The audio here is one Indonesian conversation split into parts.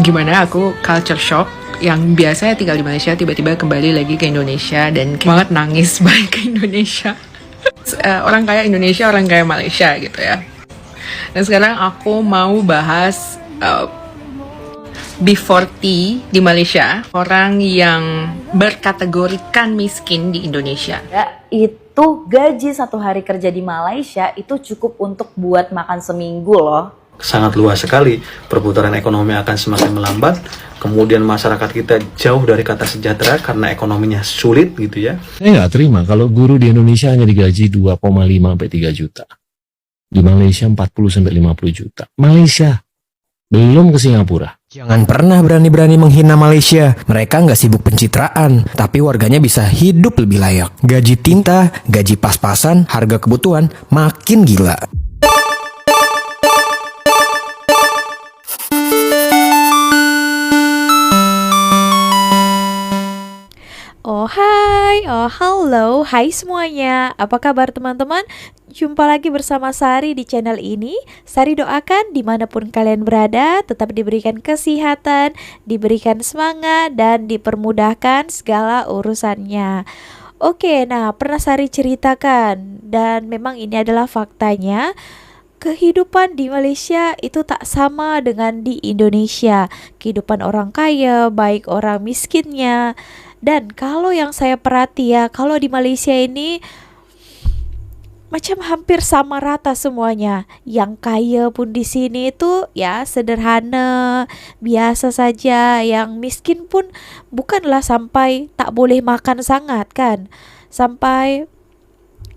gimana aku culture shock yang biasanya tinggal di Malaysia tiba-tiba kembali lagi ke Indonesia dan banget nangis balik ke Indonesia. Orang kaya Indonesia, orang kaya Malaysia gitu ya. Dan sekarang aku mau bahas B40 di Malaysia, orang yang berkategorikan miskin di Indonesia. Ya, itu gaji 1 hari kerja di Malaysia itu cukup untuk buat makan seminggu loh. Sangat luas sekali, perputaran ekonomi akan semakin melambat, kemudian masyarakat kita jauh dari kata sejahtera karena ekonominya sulit gitu ya. Saya nggak terima kalau guru di Indonesia hanya digaji 2,5-3 juta. Di Malaysia 40-50 juta. Malaysia, belum ke Singapura. Jangan pernah berani-berani menghina Malaysia. Mereka nggak sibuk pencitraan, tapi warganya bisa hidup lebih layak. Gaji tinta, gaji pas-pasan, harga kebutuhan makin gila. Oh hai, oh halo, hai semuanya. Apa kabar teman-teman? Jumpa lagi bersama Sari di channel ini. Sari doakan dimanapun kalian berada tetap diberikan kesehatan, diberikan semangat, dan dipermudahkan segala urusannya. Oke, nah pernah Sari ceritakan, dan memang ini adalah faktanya, kehidupan di Malaysia itu tak sama dengan di Indonesia. Kehidupan orang kaya, baik orang miskinnya. Dan kalau yang saya perhati ya, kalau di Malaysia ini macam hampir sama rata semuanya. Yang kaya pun di sini itu ya sederhana, biasa saja. Yang miskin pun bukanlah sampai tak boleh makan sangat kan. Sampai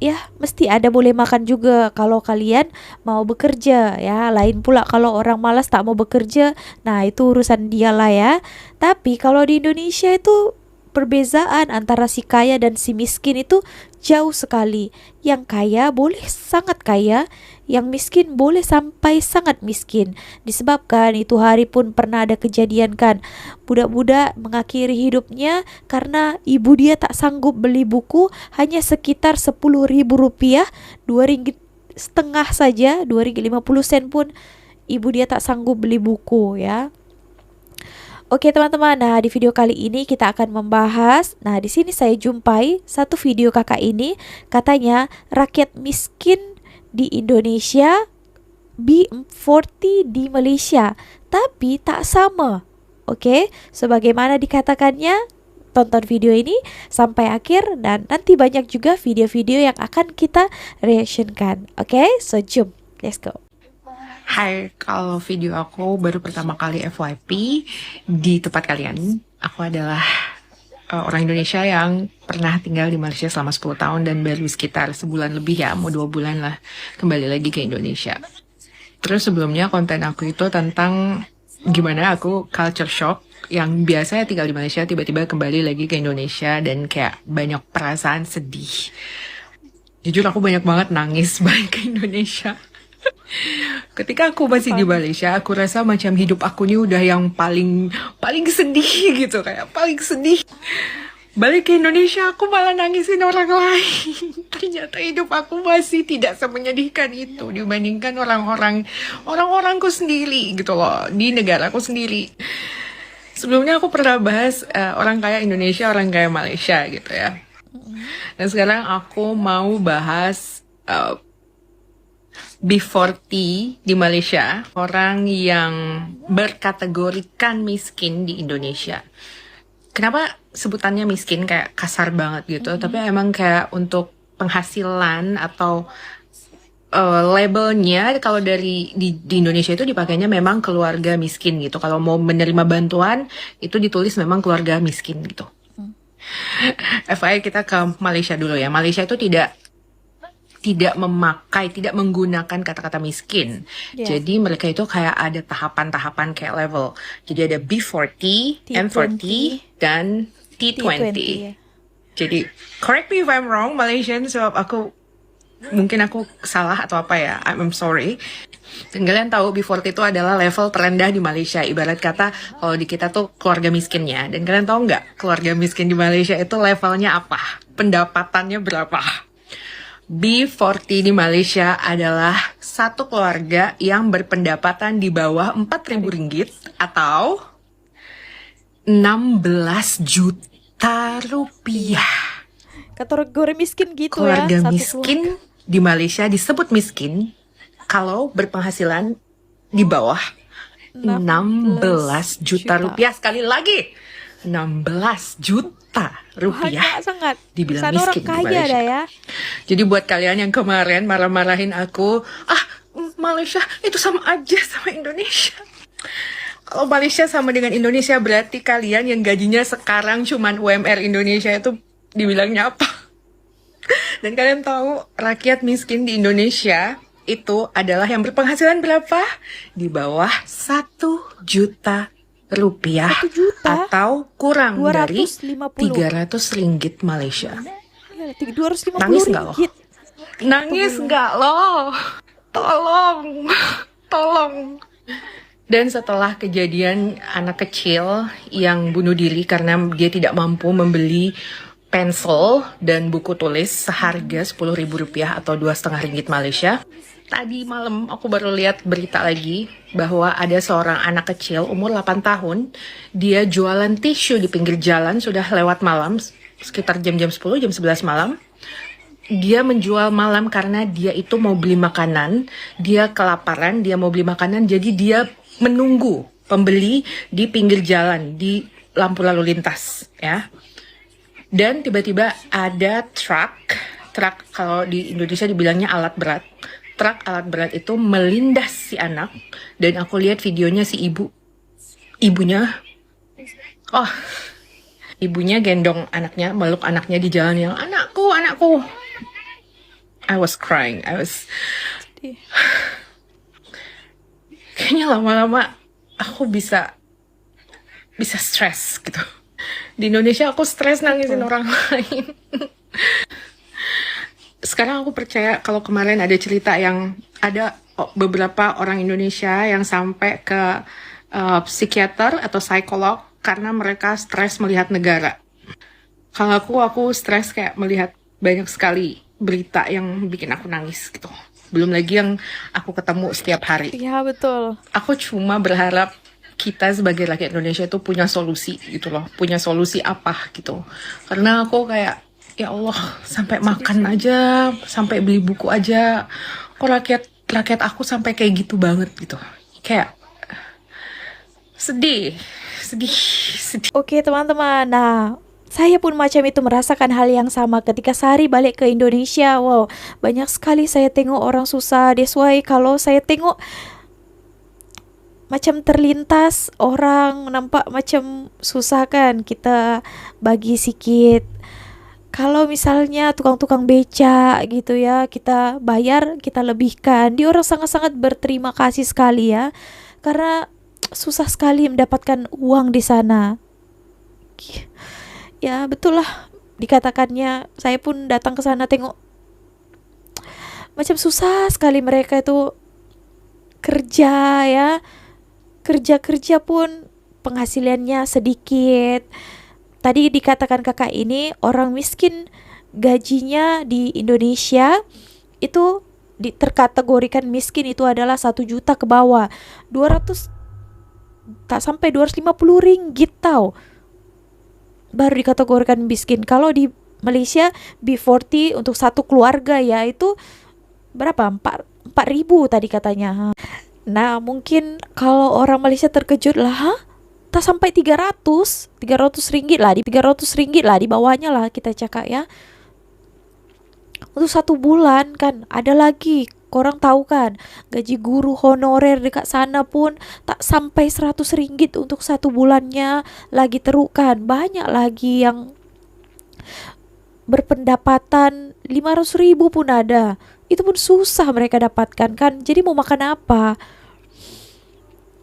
ya mesti ada boleh makan juga kalau kalian mau bekerja ya. Lain pula kalau orang malas tak mau bekerja, nah itu urusan dia lah ya. Tapi kalau di Indonesia itu perbezaan antara si kaya dan si miskin itu jauh sekali. Yang kaya boleh sangat kaya, yang miskin boleh sampai sangat miskin. Disebabkan itu hari pun pernah ada kejadian kan, budak-budak mengakhiri hidupnya karena ibu dia tak sanggup beli buku, hanya sekitar 10.000 rupiah, 2 ringgit setengah saja, 2 ringgit 50 sen pun ibu dia tak sanggup beli buku ya. Oke teman-teman, nah di video kali ini kita akan membahas. Nah di sini saya jumpai satu video kakak ini, katanya rakyat miskin di Indonesia, B40 di Malaysia, tapi tak sama. Oke, sebagaimana dikatakannya, tonton video ini sampai akhir dan nanti banyak juga video-video yang akan kita reactionkan. Oke, so jom, let's go. Hai, kalau video aku baru pertama kali FYP di tempat kalian, aku adalah orang Indonesia yang pernah tinggal di Malaysia selama 10 tahun dan baru sekitar sebulan lebih ya, mau 2 bulan lah kembali lagi ke Indonesia. Terus sebelumnya konten aku itu tentang gimana aku culture shock yang biasanya tinggal di Malaysia tiba-tiba kembali lagi ke Indonesia dan kayak banyak perasaan sedih. Jujur aku banyak banget nangis balik ke Indonesia. Ketika aku masih di Malaysia, aku rasa macam hidup aku ini udah yang paling sedih gitu, kayak paling sedih. Balik ke Indonesia aku malah nangisin orang lain. Ternyata hidup aku masih tidak semenyedihkan itu dibandingkan orang-orangku sendiri gitu loh, di negaraku sendiri. Sebelumnya aku pernah bahas orang kaya Indonesia, orang kaya Malaysia gitu ya. Dan sekarang aku mau bahas B40 di Malaysia, orang yang berkategorikan miskin di Indonesia. Kenapa sebutannya miskin, kayak kasar banget gitu, tapi emang kayak untuk penghasilan atau labelnya kalau di Indonesia itu dipakainya memang keluarga miskin gitu. Kalau mau menerima bantuan itu ditulis memang keluarga miskin gitu. FYI kita ke Malaysia dulu ya. Malaysia itu tidak menggunakan kata-kata miskin. Jadi mereka itu kayak ada tahapan-tahapan kayak level. Jadi ada B40, M40, dan T20. Jadi correct me if I'm wrong Malaysian, sebab mungkin aku salah atau apa ya, I'm sorry. Dan kalian tahu B40 itu adalah level terendah di Malaysia. Ibarat kata kalau di kita tuh keluarga miskinnya. Dan kalian tahu nggak keluarga miskin di Malaysia itu levelnya apa? Pendapatannya berapa? B40 di Malaysia adalah satu keluarga yang berpendapatan di bawah 4.000 ringgit atau 16 juta rupiah. Kategori miskin gitu Keluarga ya. Satu miskin di Malaysia disebut miskin kalau berpenghasilan di bawah 16 juta rupiah. Sekali lagi, 16 juta rupiah. Banyak sangat. Dibilang Sana orang miskin di kaya Malaysia. dah ya. Jadi buat kalian yang kemarin marah-marahin aku, Malaysia itu sama aja sama Indonesia. Kalau Malaysia sama dengan Indonesia berarti kalian yang gajinya sekarang cuman UMR Indonesia itu dibilangnya apa? Dan kalian tahu rakyat miskin di Indonesia itu adalah yang berpenghasilan berapa? Di bawah 1 juta rupiah 1 juta? atau kurang dari 250. 300 ringgit Malaysia. Ya, 250 Nangis nggak lo? ringgit. Nangis nggak lo? Tolong, tolong. Dan setelah kejadian anak kecil yang bunuh diri karena dia tidak mampu membeli pensel dan buku tulis seharga Rp10.000 atau 2,5 ringgit Malaysia. Tadi malam aku baru lihat berita lagi bahwa ada seorang anak kecil umur 8 tahun. Dia jualan tisu di pinggir jalan sudah lewat malam, sekitar jam-jam 10, jam 11 malam. Dia menjual malam karena dia itu mau beli makanan. Dia kelaparan, dia mau beli makanan, jadi dia menunggu pembeli di pinggir jalan, di lampu lalu lintas, ya. Dan tiba-tiba ada truk kalau di Indonesia dibilangnya alat berat. Truk alat berat itu melindas si anak, dan aku lihat videonya si ibunya gendong anaknya, meluk anaknya di jalan yang anakku. I was crying. Kayaknya lama-lama aku bisa stres gitu. Di Indonesia aku stres nangisin orang lain. Sekarang aku percaya kalau kemarin ada cerita yang ada beberapa orang Indonesia yang sampai ke psikiater atau psikolog karena mereka stres melihat negara. Kalau aku stres kayak melihat banyak sekali berita yang bikin aku nangis gitu. Belum lagi yang aku ketemu setiap hari. Iya betul. Aku cuma berharap kita sebagai rakyat Indonesia itu punya solusi gitu loh. Punya solusi apa gitu. Karena aku kayak, ya Allah, sampai makan aja, sampai beli buku aja. Kok rakyat aku sampai kayak gitu banget gitu. Kayak sedih. Oke teman-teman, nah saya pun macam itu merasakan hal yang sama ketika Sari balik ke Indonesia. Wow, banyak sekali saya tengok orang susah. That's why kalau saya tengok macam terlintas orang nampak macam susah kan, kita bagi sikit. Kalau misalnya tukang-tukang becak gitu ya, kita bayar, kita lebihkan. Dia orang sangat-sangat berterima kasih sekali ya, karena susah sekali mendapatkan uang di sana. Ya betul lah dikatakannya. Saya pun datang ke sana tengok macam susah sekali mereka itu kerja ya. Kerja pun penghasilannya sedikit. Tadi dikatakan kakak ini orang miskin gajinya di Indonesia itu terkategorikan miskin itu adalah 1 juta ke bawah. 200 tak sampai 250 ringgit tau baru dikategorikan miskin. Kalau di Malaysia B40 untuk satu keluarga ya itu berapa? 4.000 tadi katanya. Nah mungkin kalau orang Malaysia terkejut lah, tak sampai 300 ringgit lah, di 300 ringgit lah, di bawahnya lah kita cakap ya. Untuk 1 bulan kan ada lagi, korang tahu kan, gaji guru honorer dekat sana pun tak sampai 100 ringgit untuk 1 bulannya. Lagi teruk kan, banyak lagi yang berpendapatan 500.000 pun ada. Itu pun susah mereka dapatkan kan. Jadi mau makan apa?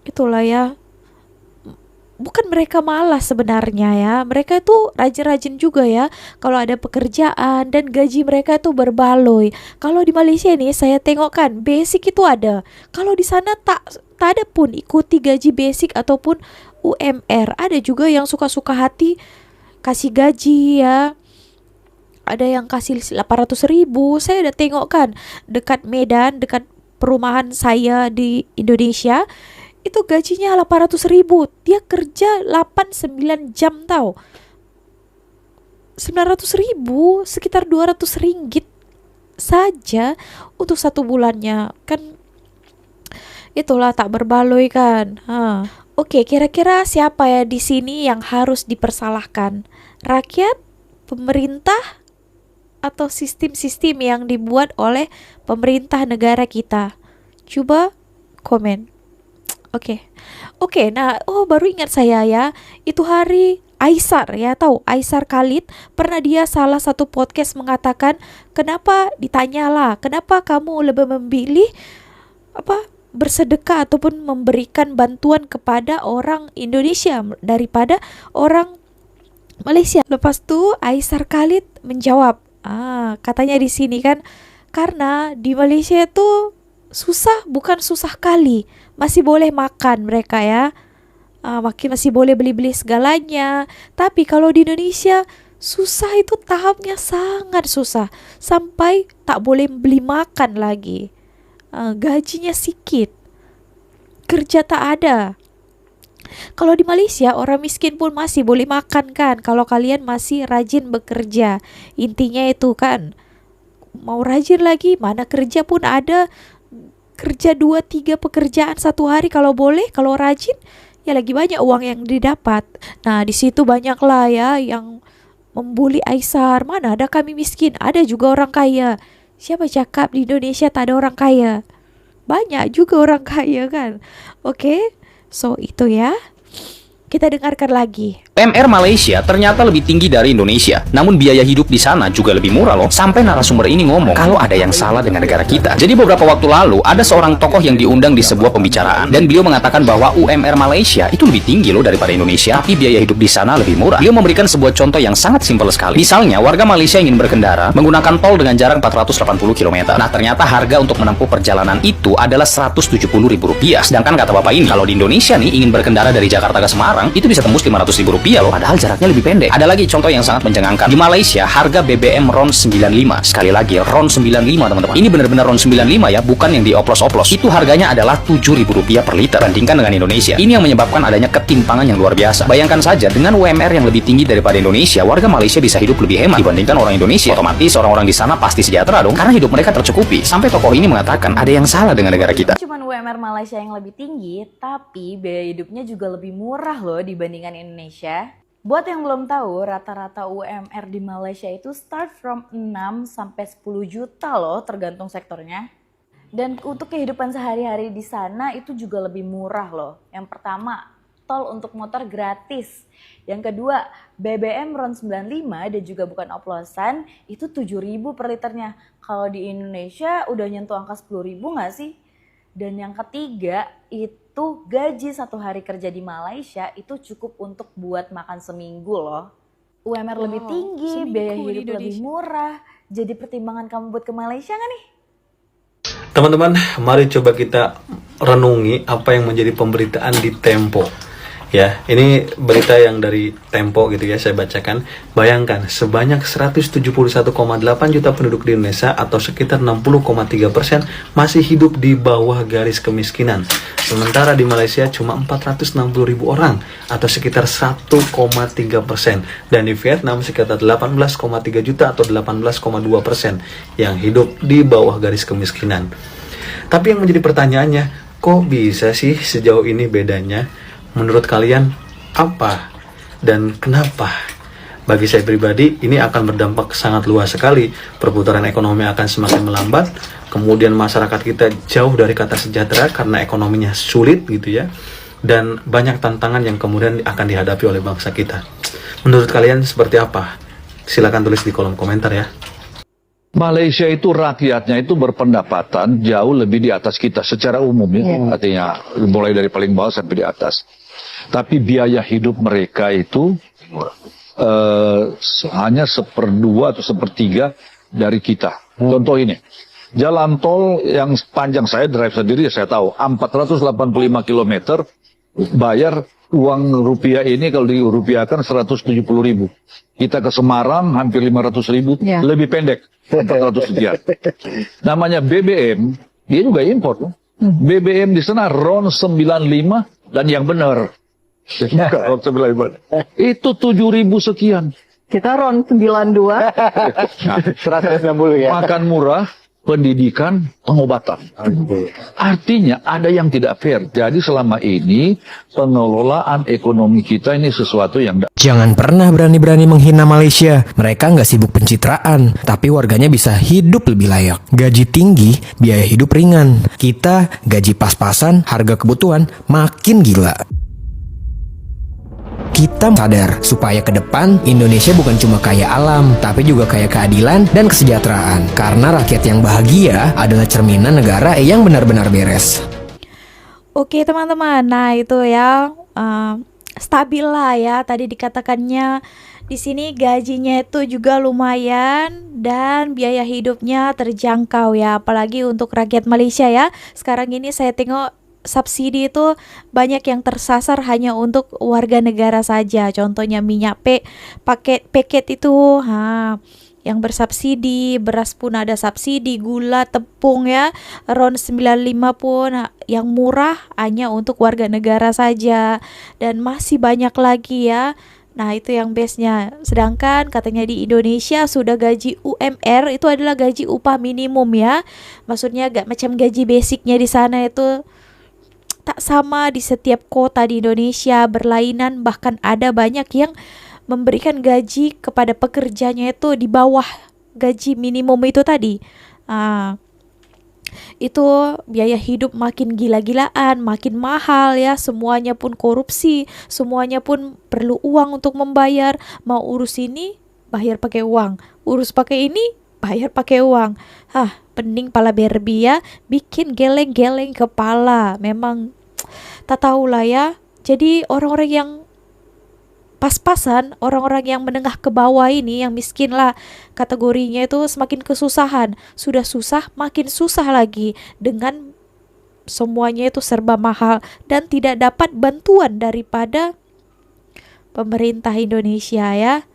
Itulah ya. Bukan mereka malas sebenarnya ya. Mereka itu rajin-rajin juga ya. Kalau ada pekerjaan dan gaji mereka itu berbaloi. Kalau di Malaysia nih saya tengok kan basic itu ada. Kalau di sana tak ada pun ikuti gaji basic ataupun UMR. Ada juga yang suka-suka hati kasih gaji ya. ada yang kasih 800.000. Saya udah tengok kan, dekat Medan, dekat perumahan saya di Indonesia, itu gajinya 800.000. Dia kerja 8-9 jam tau. 900.000, sekitar 200 ringgit saja untuk 1 bulannya. Kan itulah tak berbaloi kan. Oke, kira-kira siapa ya di sini yang harus dipersalahkan? Rakyat, pemerintah, atau sistem-sistem yang dibuat oleh pemerintah negara kita? Coba komen. Oke, nah, baru ingat saya ya, itu hari Aisar ya, tahu Aisar Khalid, pernah dia salah satu podcast mengatakan, kenapa ditanyalah, kenapa kamu lebih memilih bersedekah ataupun memberikan bantuan kepada orang Indonesia daripada orang Malaysia. Lepas tu Aisar Khalid menjawab, katanya di sini kan, karena di Malaysia itu susah, bukan susah kali, masih boleh makan mereka ya, masih boleh beli-beli segalanya. Tapi kalau di Indonesia susah, itu tahapnya sangat susah, sampai tak boleh beli makan lagi. Gajinya sedikit, kerja tak ada. Kalau di Malaysia orang miskin pun masih boleh makan kan, kalau kalian masih rajin bekerja. Intinya itu kan, mau rajin lagi, mana kerja pun ada, kerja 2-3 pekerjaan satu hari kalau boleh, kalau rajin ya lagi banyak uang yang didapat. Nah di situ banyaklah ya yang membuli Aisar, mana ada kami miskin, ada juga orang kaya. Siapa cakap di Indonesia tak ada orang kaya? Banyak juga orang kaya kan. Oke, so itu ya. Kita dengarkan lagi. UMR Malaysia ternyata lebih tinggi dari Indonesia. Namun biaya hidup di sana juga lebih murah loh. Sampai narasumber ini ngomong kalau ada yang salah dengan negara kita. Jadi beberapa waktu lalu ada seorang tokoh yang diundang di sebuah pembicaraan. Dan beliau mengatakan bahwa UMR Malaysia itu lebih tinggi loh daripada Indonesia. Tapi biaya hidup di sana lebih murah. Beliau memberikan sebuah contoh yang sangat simpel sekali. Misalnya warga Malaysia ingin berkendara menggunakan tol dengan jarak 480 km. Nah ternyata harga untuk menempuh perjalanan itu adalah Rp170.000. Sedangkan kata bapak ini, kalau di Indonesia nih ingin berkendara dari Jakarta ke Semarang, itu bisa tembus Rp500.000 loh, padahal jaraknya lebih pendek. Ada lagi contoh yang sangat mencengangkan. Di Malaysia, harga BBM RON 95. Sekali lagi, RON 95 teman-teman. Ini benar-benar RON 95 ya, bukan yang dioplos-oplos. Itu harganya adalah Rp7.000 per liter. Bandingkan dengan Indonesia. Ini yang menyebabkan adanya ketimpangan yang luar biasa. Bayangkan saja, dengan UMR yang lebih tinggi daripada Indonesia, warga Malaysia bisa hidup lebih hemat dibandingkan orang Indonesia. Otomatis orang-orang di sana pasti sejahtera dong, karena hidup mereka tercukupi. Sampai tokoh ini mengatakan ada yang salah dengan negara kita. Cuman UMR Malaysia yang lebih tinggi, tapi biaya hidupnya juga lebih murah loh dibandingkan Indonesia. Buat yang belum tahu, rata-rata UMR di Malaysia itu start from 6 sampai 10 juta loh, tergantung sektornya. Dan untuk kehidupan sehari-hari di sana itu juga lebih murah loh. Yang pertama, tol untuk motor gratis. Yang kedua, BBM RON 95 dan juga bukan oplosan, itu 7.000 per liternya. Kalau di Indonesia udah nyentuh angka 10.000 nggak sih? Dan yang ketiga, itu gaji 1 hari kerja di Malaysia itu cukup untuk buat makan seminggu loh. UMR lebih tinggi, biaya hidup lebih murah. Jadi pertimbangan kamu buat ke Malaysia nggak nih? Teman-teman, mari coba kita renungi apa yang menjadi pemberitaan di Tempo. Ya, ini berita yang dari Tempo gitu ya, saya bacakan. Bayangkan, sebanyak 171,8 juta penduduk di Indonesia atau sekitar 60,3% masih hidup di bawah garis kemiskinan. Sementara di Malaysia cuma 460.000 orang atau sekitar 1,3%. Dan di Vietnam sekitar 18,3 juta atau 18,2% yang hidup di bawah garis kemiskinan. Tapi yang menjadi pertanyaannya, kok bisa sih sejauh ini bedanya? Menurut kalian apa dan kenapa? Bagi saya pribadi ini akan berdampak sangat luas sekali. Perputaran ekonomi akan semakin melambat. Kemudian masyarakat kita jauh dari kata sejahtera karena ekonominya sulit gitu ya. Dan banyak tantangan yang kemudian akan dihadapi oleh bangsa kita. Menurut kalian seperti apa? Silakan tulis di kolom komentar ya. Malaysia itu rakyatnya itu berpendapatan jauh lebih di atas kita secara umum ya. Artinya mulai dari paling bawah sampai di atas. Tapi biaya hidup mereka itu hanya 1/2 atau 1/3 dari kita. Contoh ini, jalan tol yang panjang, saya drive sendiri ya saya tahu, 485 km bayar uang rupiah ini kalau dirupiahkan 170.000. Kita ke Semarang hampir 500.000, lebih pendek 400 sekian. Namanya BBM, dia juga impor. BBM di sana RON 95 dan yang benar. RON 95. Itu 7.000 sekian. Kita RON 92. 160 ya. Makan murah, pendidikan, pengobatan. Artinya ada yang tidak fair. Jadi selama ini pengelolaan ekonomi kita ini sesuatu yang Jangan pernah berani-berani menghina Malaysia. Mereka nggak sibuk pencitraan, tapi warganya bisa hidup lebih layak. Gaji tinggi, biaya hidup ringan. Kita gaji pas-pasan, harga kebutuhan makin gila. Kita sadar supaya ke depan Indonesia bukan cuma kaya alam, tapi juga kaya keadilan dan kesejahteraan. Karena rakyat yang bahagia adalah cerminan negara yang benar-benar beres. Oke teman-teman, nah itu ya stabil lah ya. Tadi dikatakannya di sini gajinya itu juga lumayan dan biaya hidupnya terjangkau ya, apalagi untuk rakyat Malaysia ya. Sekarang ini saya tengok subsidi itu banyak yang tersasar hanya untuk warga negara saja. Contohnya minyak paket itu yang bersubsidi, beras pun ada subsidi, gula, tepung ya, RON 95 pun yang murah hanya untuk warga negara saja, dan masih banyak lagi ya. Nah itu yang bestnya. Sedangkan katanya di Indonesia sudah gaji UMR itu adalah gaji upah minimum ya. Maksudnya gak macam gaji basicnya di sana itu tak sama di setiap kota di Indonesia, berlainan, bahkan ada banyak yang memberikan gaji kepada pekerjanya itu di bawah gaji minimum itu tadi. Itu biaya hidup makin gila-gilaan, makin mahal ya, semuanya pun korupsi, semuanya pun perlu uang untuk membayar. Mau urus ini, bayar pakai uang, urus pakai ini, bayar pakai uang. Pening pala berbi ya, bikin geleng-geleng kepala. Memang tak tahulah ya. Jadi orang-orang yang pas-pasan, orang-orang yang menengah ke bawah ini, yang miskin lah kategorinya, itu semakin kesusahan. Sudah susah, makin susah lagi dengan semuanya itu serba mahal dan tidak dapat bantuan daripada pemerintah Indonesia ya.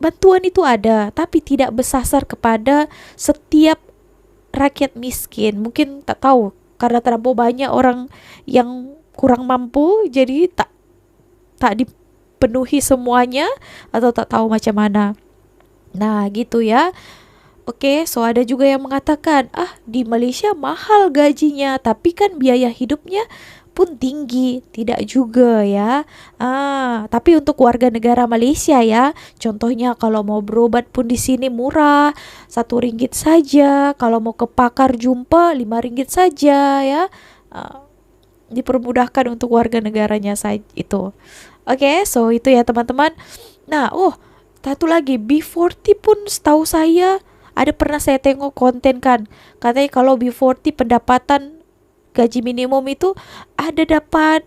Bantuan itu ada, tapi tidak bersasar kepada setiap rakyat miskin. Mungkin tak tahu karena terlalu banyak orang yang kurang mampu, jadi tak dipenuhi semuanya, atau tak tahu macam mana. Nah gitu ya. Oke, so ada juga yang mengatakan di Malaysia mahal gajinya, tapi kan biaya hidupnya pun tinggi. Tidak juga ya. Tapi untuk warga negara Malaysia ya, contohnya kalau mau berobat pun di sini murah, RM1 saja. Kalau mau ke pakar jumpa RM5 saja ya. Dipermudahkan untuk warga negaranya saja itu. Oke, so itu ya teman-teman. Nah, satu lagi, B40 pun setahu saya ada, pernah saya tengok konten kan, katanya kalau B40 pendapatan gaji minimum itu ada dapat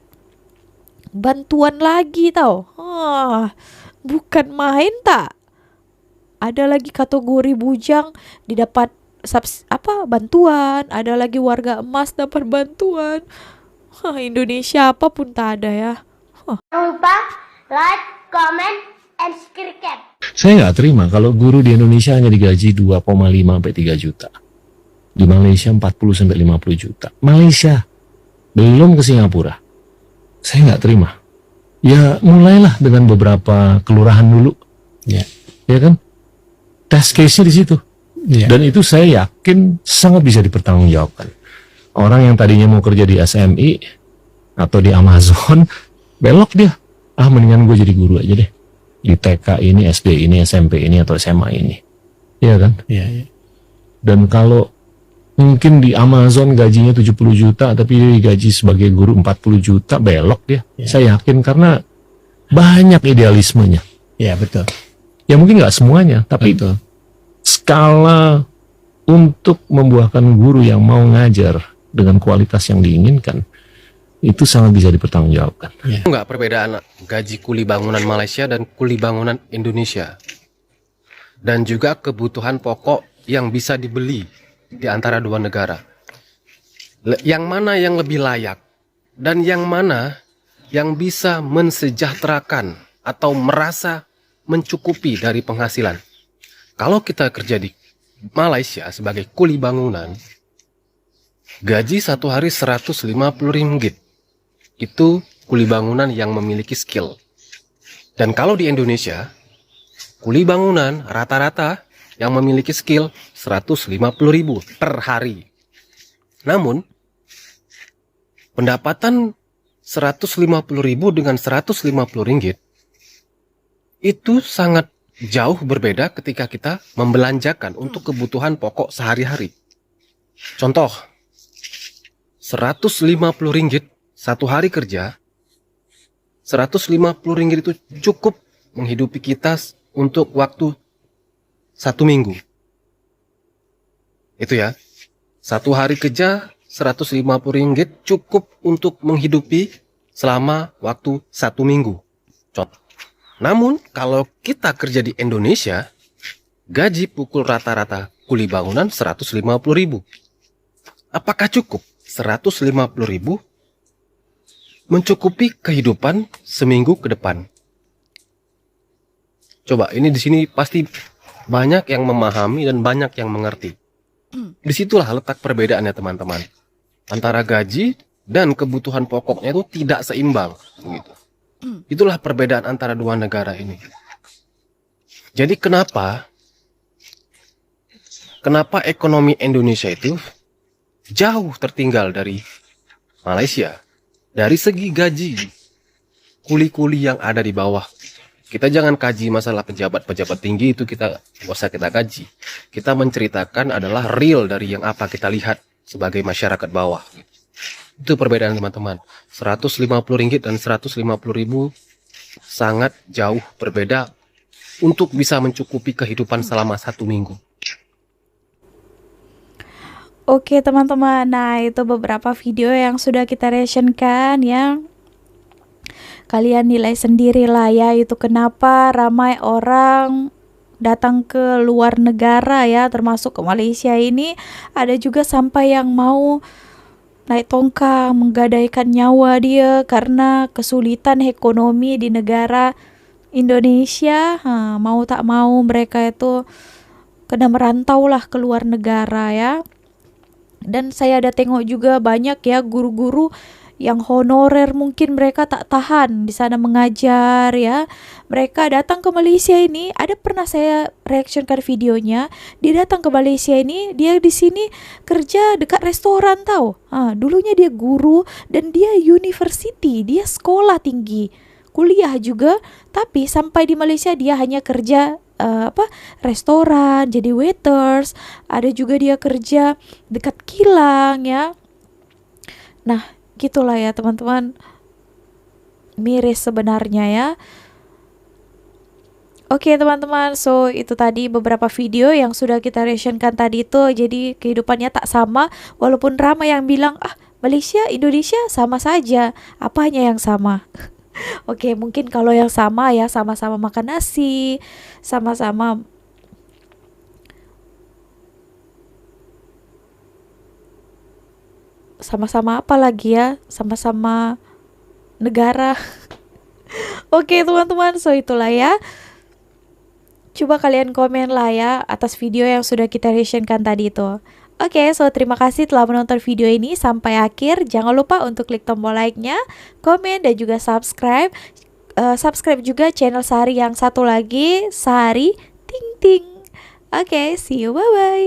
bantuan lagi tau. Bukan main tak. Ada lagi kategori bujang didapat bantuan, ada lagi warga emas dapat bantuan. Indonesia apapun tak ada ya. Jangan lupa like, comment, and subscribe. Saya nggak terima kalau guru di Indonesia hanya digaji 2,5 sampai 3 juta. Di Malaysia 40 sampai 50 juta. Malaysia, belum ke Singapura. Saya nggak terima. Ya mulailah dengan beberapa kelurahan dulu. Ya kan? Test case-nya di situ. Dan itu saya yakin sangat bisa dipertanggungjawabkan. Orang yang tadinya mau kerja di SMI atau di Amazon, belok dia. Mendingan gue jadi guru aja deh. Di TK ini, SD ini, SMP ini, atau SMA ini. Iya kan? Iya. Dan kalau mungkin di Amazon gajinya 70 juta, tapi dia digaji sebagai guru 40 juta, belok dia. Saya yakin karena banyak idealismenya. Iya, betul. Ya mungkin nggak semuanya, tapi skala untuk membuahkan guru yang mau ngajar dengan kualitas yang diinginkan, itu sangat bisa dipertanggungjawabkan. Enggak perbedaan gaji kuli bangunan Malaysia dan kuli bangunan Indonesia. Dan juga kebutuhan pokok yang bisa dibeli di antara dua negara. Yang mana yang lebih layak dan yang mana yang bisa mensejahterakan atau merasa mencukupi dari penghasilan. Kalau kita kerja di Malaysia sebagai kuli bangunan, gaji satu hari 150 ringgit. Itu kuli bangunan yang memiliki skill. Dan kalau di Indonesia, kuli bangunan rata-rata yang memiliki skill 150.000 per hari. Namun, pendapatan 150.000 dengan 150 ringgit itu sangat jauh berbeda ketika kita membelanjakan untuk kebutuhan pokok sehari-hari. Contoh, 150 ringgit satu hari kerja, 150 ringgit itu cukup menghidupi kita untuk waktu 1 minggu. Itu ya, satu hari kerja 150 ringgit cukup untuk menghidupi selama waktu 1 minggu. Contoh. Namun, kalau kita kerja di Indonesia, gaji pukul rata-rata kuli bangunan 150.000. Apakah cukup 150.000 mencukupi kehidupan seminggu ke depan? Coba, ini di sini pasti banyak yang memahami dan banyak yang mengerti. Disitulah letak perbedaannya teman-teman. Antara gaji dan kebutuhan pokoknya itu tidak seimbang. Gitu. Itulah perbedaan antara dua negara ini. Jadi kenapa ekonomi Indonesia itu jauh tertinggal dari Malaysia dari segi gaji, kuli-kuli yang ada di bawah. Kita jangan kaji masalah pejabat-pejabat tinggi, itu kita nggak usah kita kaji. Kita menceritakan adalah real dari yang apa kita lihat sebagai masyarakat bawah. Itu perbedaan teman-teman. 150 ringgit dan 150.000 sangat jauh berbeda untuk bisa mencukupi kehidupan selama 1 minggu. Oke teman-teman, nah itu beberapa video yang sudah kita reactionkan ya. Kalian nilai sendiri lah ya, itu kenapa ramai orang datang ke luar negara ya, termasuk ke Malaysia ini. Ada juga sampai yang mau naik tongkang, menggadaikan nyawa dia karena kesulitan ekonomi di negara Indonesia. Mau tak mau mereka itu kena merantau lah ke luar negara ya. Dan saya ada tengok juga banyak ya guru-guru yang honorer, mungkin mereka tak tahan di sana mengajar ya. Mereka datang ke Malaysia ini, ada pernah saya reactionkan videonya, dia datang ke Malaysia ini, dia di sini kerja dekat restoran tahu. Dulunya dia guru dan dia university, dia sekolah tinggi, kuliah juga, tapi sampai di Malaysia dia hanya kerja restoran, jadi waiters. Ada juga dia kerja dekat kilang ya. Nah, gitulah ya teman-teman, miris sebenarnya ya. Oke teman-teman, so itu tadi beberapa video yang sudah kita reactionkan tadi itu. Jadi kehidupannya tak sama, walaupun ramai yang bilang Malaysia, Indonesia sama saja, apa hanya yang sama? Oke, mungkin kalau yang sama ya, sama-sama makan nasi, sama-sama apa lagi ya, sama-sama negara. Oke teman-teman, so itulah ya. Coba kalian komen lah ya atas video yang sudah kita reactionkan tadi itu. Oke, so terima kasih telah menonton video ini sampai akhir. Jangan lupa untuk klik tombol like-nya, komen, dan juga subscribe. Subscribe juga channel Sari yang satu lagi, Sari Ting Ting. Oke, see you, bye-bye.